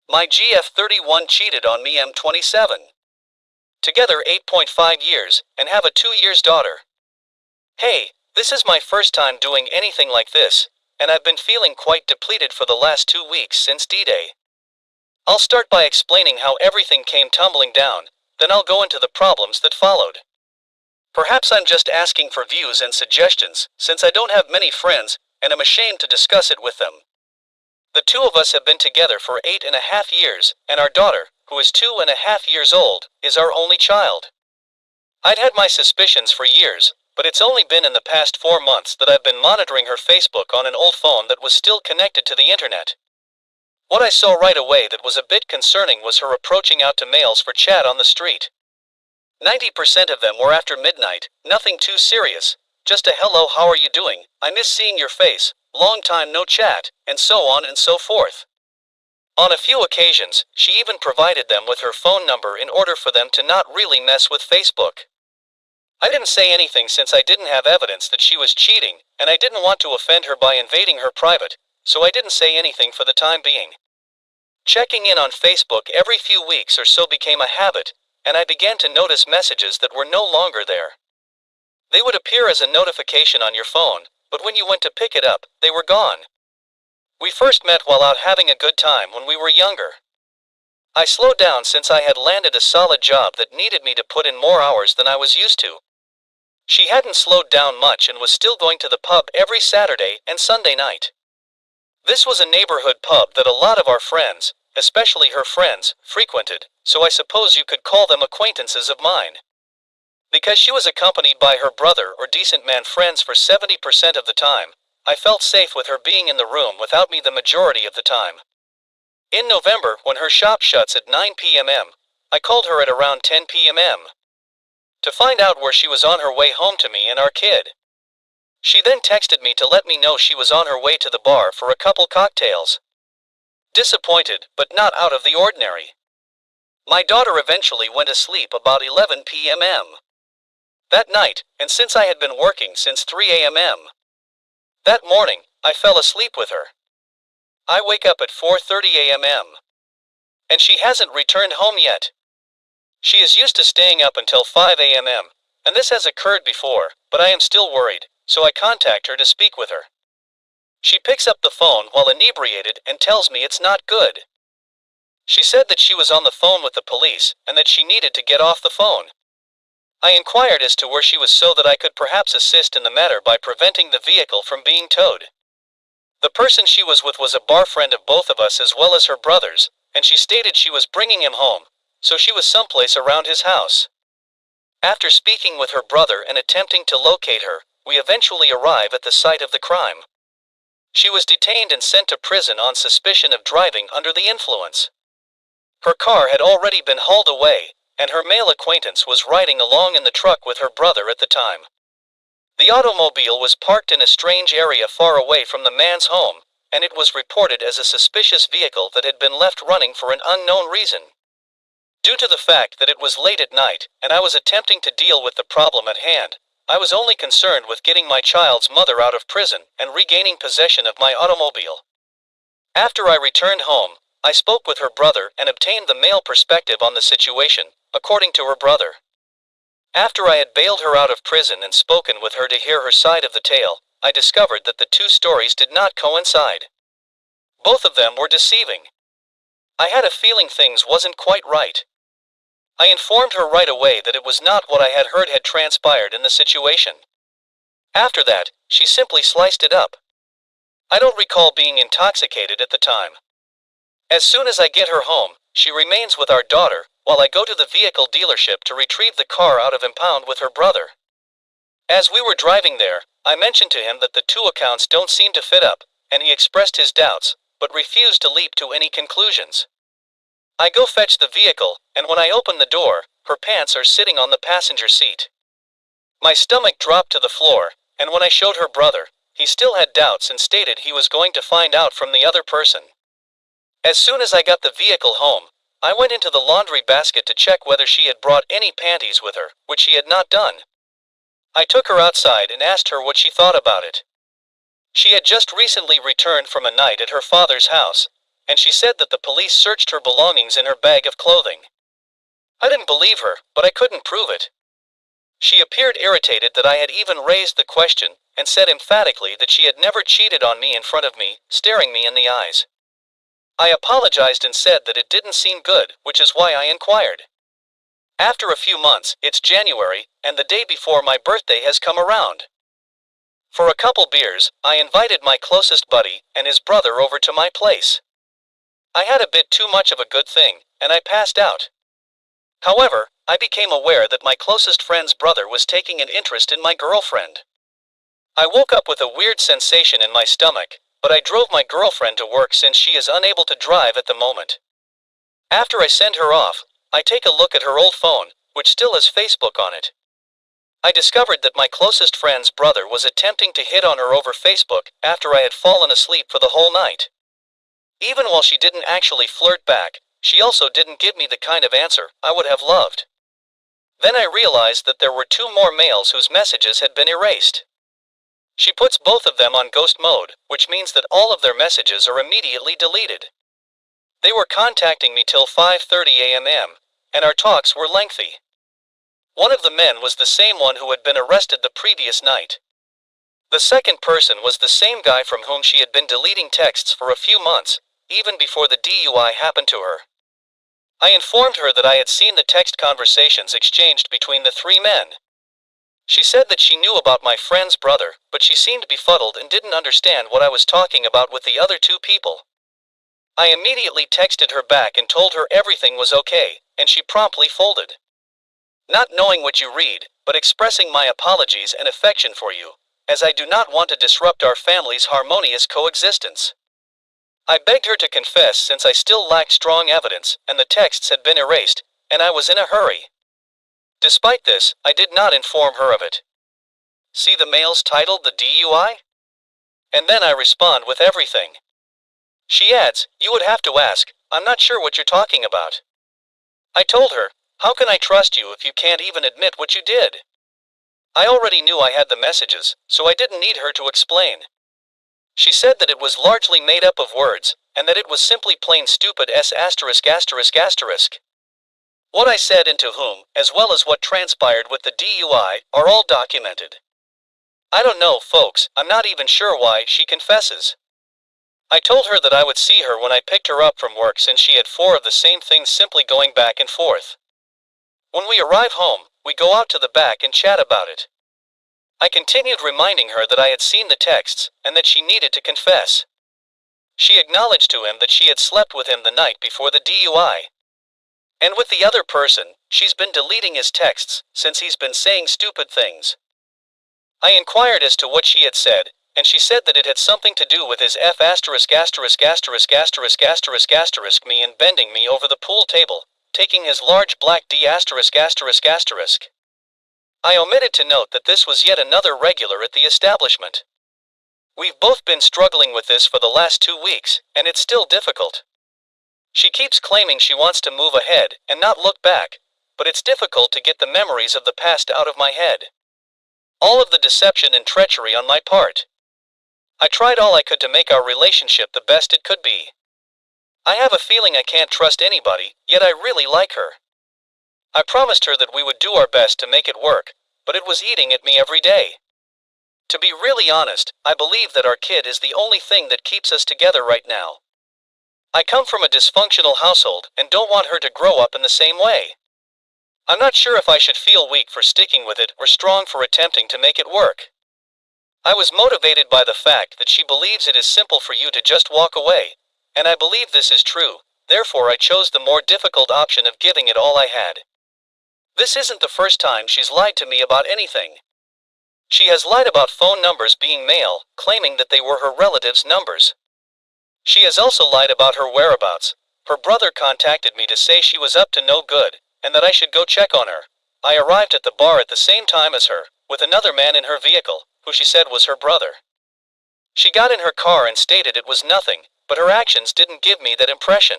My GF31 cheated on me M27. Together 8.5 years, and have a 2 years daughter. Hey, this is my first time doing anything like this, and I've been feeling quite depleted for the last 2 weeks since D-Day. I'll start by explaining how everything came tumbling down, then I'll go into the problems that followed. Perhaps I'm just asking for views and suggestions, since I don't have many friends, and I'm ashamed to discuss it with them. The two of us have been together for 8.5 years, and our daughter, who is 2.5 years old, is our only child. I'd had my suspicions for years, but it's only been in the past 4 months that I've been monitoring her Facebook on an old phone that was still connected to the internet. What I saw right away that was a bit concerning was her approaching out to males for chat on the street. 90% of them were after midnight, nothing too serious, just a hello, how are you doing, I miss seeing your face, long time no chat, and so on and so forth. On a few occasions, she even provided them with her phone number in order for them to not really mess with Facebook. I didn't say anything since I didn't have evidence that she was cheating, and I didn't want to offend her by invading her private, so I didn't say anything for the time being. Checking in on Facebook every few weeks or so became a habit, and I began to notice messages that were no longer there. They would appear as a notification on your phone, but when you went to pick it up, they were gone. We first met while out having a good time when we were younger. I slowed down since I had landed a solid job that needed me to put in more hours than I was used to. She hadn't slowed down much and was still going to the pub every Saturday and Sunday night. This was a neighborhood pub that a lot of our friends, especially her friends, frequented, so I suppose you could call them acquaintances of mine. Because she was accompanied by her brother or decent man friends for 70% of the time, I felt safe with her being in the room without me the majority of the time. In November, when her shop shuts at 9 p.m., I called her at around 10 p.m. to find out where she was on her way home to me and our kid. She then texted me to let me know she was on her way to the bar for a couple cocktails. Disappointed, but not out of the ordinary. My daughter eventually went asleep about 11 p.m. that night, and since I had been working since 3 a.m. that morning, I fell asleep with her. I wake up at 4:30 a.m. and she hasn't returned home yet. She is used to staying up until 5 a.m. and this has occurred before, but I am still worried, so I contact her to speak with her. She picks up the phone while inebriated and tells me it's not good. She said that she was on the phone with the police and that she needed to get off the phone. I inquired as to where she was so that I could perhaps assist in the matter by preventing the vehicle from being towed. The person she was with was a bar friend of both of us as well as her brother's, and she stated she was bringing him home, so she was someplace around his house. After speaking with her brother and attempting to locate her, we eventually arrive at the site of the crime. She was detained and sent to prison on suspicion of driving under the influence. Her car had already been hauled away, and her male acquaintance was riding along in the truck with her brother at the time. The automobile was parked in a strange area far away from the man's home, and it was reported as a suspicious vehicle that had been left running for an unknown reason. Due to the fact that it was late at night, and I was attempting to deal with the problem at hand, I was only concerned with getting my child's mother out of prison and regaining possession of my automobile. After I returned home, I spoke with her brother and obtained the male perspective on the situation, according to her brother. After I had bailed her out of prison and spoken with her to hear her side of the tale, I discovered that the two stories did not coincide. Both of them were deceiving. I had a feeling things wasn't quite right. I informed her right away that it was not what I had heard had transpired in the situation. After that, she simply sliced it up. I don't recall being intoxicated at the time. As soon as I get her home, she remains with our daughter, while I go to the vehicle dealership to retrieve the car out of impound with her brother. As we were driving there, I mentioned to him that the two accounts don't seem to fit up, and he expressed his doubts, but refused to leap to any conclusions. I go fetch the vehicle, and when I open the door, her pants are sitting on the passenger seat. My stomach dropped to the floor, and when I showed her brother, he still had doubts and stated he was going to find out from the other person. As soon as I got the vehicle home, I went into the laundry basket to check whether she had brought any panties with her, which she had not done. I took her outside and asked her what she thought about it. She had just recently returned from a night at her father's house, and she said that the police searched her belongings in her bag of clothing. I didn't believe her, but I couldn't prove it. She appeared irritated that I had even raised the question, and said emphatically that she had never cheated on me in front of me, staring me in the eyes. I apologized and said that it didn't seem good, which is why I inquired. After a few months, it's January, and the day before my birthday has come around. For a couple beers, I invited my closest buddy and his brother over to my place. I had a bit too much of a good thing, and I passed out. However, I became aware that my closest friend's brother was taking an interest in my girlfriend. I woke up with a weird sensation in my stomach, but I drove my girlfriend to work since she is unable to drive at the moment. After I send her off, I take a look at her old phone, which still has Facebook on it. I discovered that my closest friend's brother was attempting to hit on her over Facebook after I had fallen asleep for the whole night. Even while she didn't actually flirt back, she also didn't give me the kind of answer I would have loved. Then I realized that there were 2 more males whose messages had been erased. She puts both of them on ghost mode, which means that all of their messages are immediately deleted. They were contacting me till 5:30 a.m., and our talks were lengthy. One of the men was the same one who had been arrested the previous night. The second person was the same guy from whom she had been deleting texts for a few months, even before the DUI happened to her. I informed her that I had seen the text conversations exchanged between the 3 men. She said that she knew about my friend's brother, but she seemed befuddled and didn't understand what I was talking about with the other 2 people. I immediately texted her back and told her everything was okay, and she promptly folded. Not knowing what you read, but expressing my apologies and affection for you, as I do not want to disrupt our family's harmonious coexistence. I begged her to confess since I still lacked strong evidence, and the texts had been erased, and I was in a hurry. Despite this, I did not inform her of it. See the mails titled the DUI? And then I respond with everything. She adds, "You would have to ask, I'm not sure what you're talking about." I told her, "How can I trust you if you can't even admit what you did?" I already knew I had the messages, so I didn't need her to explain. She said that it was largely made up of words, and that it was simply plain stupid *****. What I said and to whom, as well as what transpired with the DUI, are all documented. I don't know, folks, I'm not even sure why she confesses. I told her that I would see her when I picked her up from work since she had 4 of the same things simply going back and forth. When we arrive home, we go out to the back and chat about it. I continued reminding her that I had seen the texts, and that she needed to confess. She acknowledged to him that she had slept with him the night before the DUI. And with the other person, she's been deleting his texts, since he's been saying stupid things. I inquired as to what she had said, and she said that it had something to do with his me and bending me over the pool table, taking his large black D******. I omitted to note that this was yet another regular at the establishment. We've both been struggling with this for the last 2 weeks, and it's still difficult. She keeps claiming she wants to move ahead and not look back, but it's difficult to get the memories of the past out of my head. All of the deception and treachery on my part. I tried all I could to make our relationship the best it could be. I have a feeling I can't trust anybody, yet I really like her. I promised her that we would do our best to make it work, but it was eating at me every day. To be really honest, I believe that our kid is the only thing that keeps us together right now. I come from a dysfunctional household and don't want her to grow up in the same way. I'm not sure if I should feel weak for sticking with it or strong for attempting to make it work. I was motivated by the fact that she believes it is simple for you to just walk away, and I believe this is true, therefore I chose the more difficult option of giving it all I had. This isn't the first time she's lied to me about anything. She has lied about phone numbers being male, claiming that they were her relatives' numbers. She has also lied about her whereabouts. Her brother contacted me to say she was up to no good, and that I should go check on her. I arrived at the bar at the same time as her, with another man in her vehicle, who she said was her brother. She got in her car and stated it was nothing, but her actions didn't give me that impression.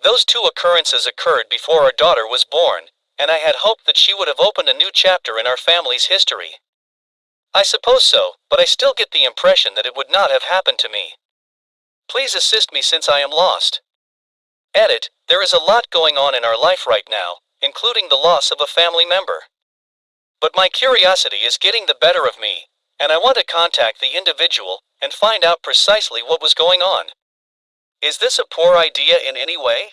Those 2 occurrences occurred before our daughter was born, and I had hoped that she would have opened a new chapter in our family's history. I suppose so, but I still get the impression that it would not have happened to me. Please assist me since I am lost. Edit, there is a lot going on in our life right now, including the loss of a family member. But my curiosity is getting the better of me, and I want to contact the individual and find out precisely what was going on. Is this a poor idea in any way?